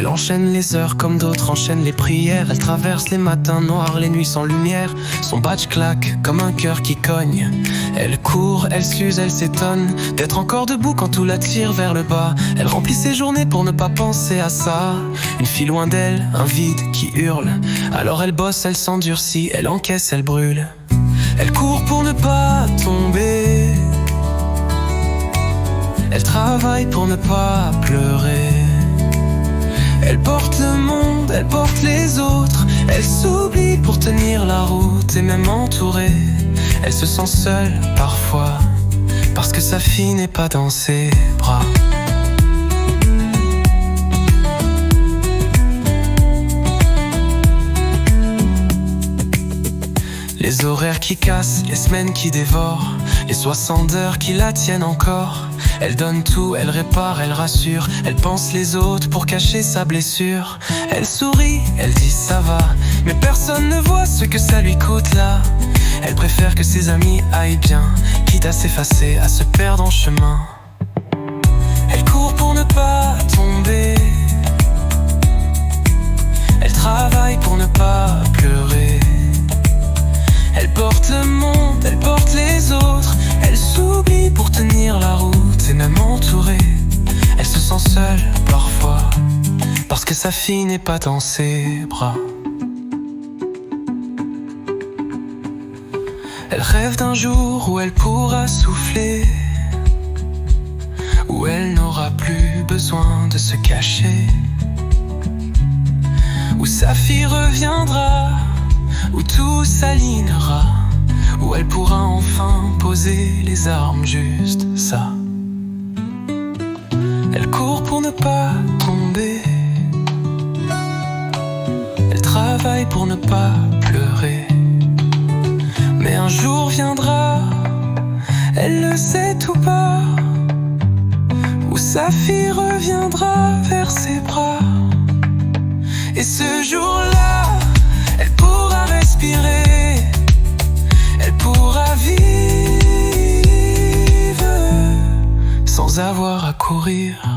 Elle enchaîne les heures comme d'autres enchaînent les prières. Elle traverse les matins noirs, les nuits sans lumière. Son badge claque comme un cœur qui cogne. Elle court, elle s'use, elle s'étonne d'être encore debout quand tout la tire vers le bas. Elle remplit ses journées pour ne pas penser à ça. Une fille loin d'elle, un vide qui hurle. Alors elle bosse, elle s'endurcit, elle encaisse, elle brûle. Elle court pour ne pas tomber. Elle travaille pour ne pas pleurer. Elle porte le monde, elle porte les autres. Elle s'oublie pour tenir la route et même entourée. Elle se sent seule parfois parce que sa fille n'est pas dans ses bras. Les horaires qui cassent, les semaines qui dévorent, les 60 heures qui la tiennent encore. Elle donne tout, elle répare, elle rassure. Elle pense les autres pour cacher sa blessure. Elle sourit, elle dit ça va, mais personne ne voit ce que ça lui coûte là. Elle préfère que ses amis aillent bien, quitte à s'effacer, à se perdre en chemin. Elle court pour ne pas tomber. Elle travaille pour ne pas pleurer. Elle porte le monde, elle porte les autres. Elle s'oublie pour tenir la route et même entourée. Elle se sent seule parfois parce que sa fille n'est pas dans ses bras. Elle rêve d'un jour où elle pourra souffler, où elle n'aura plus besoin de se cacher, où sa fille reviendra, où tout s'alignera, où elle pourra enfin poser les armes, juste ça. Elle court pour ne pas tomber. Elle travaille pour ne pas pleurer. Mais un jour viendra, elle le sait tout bas, où sa fille reviendra vers ses bras. Et ce jour-là, elle pourra respirer, elle pourra vivre sans avoir à courir.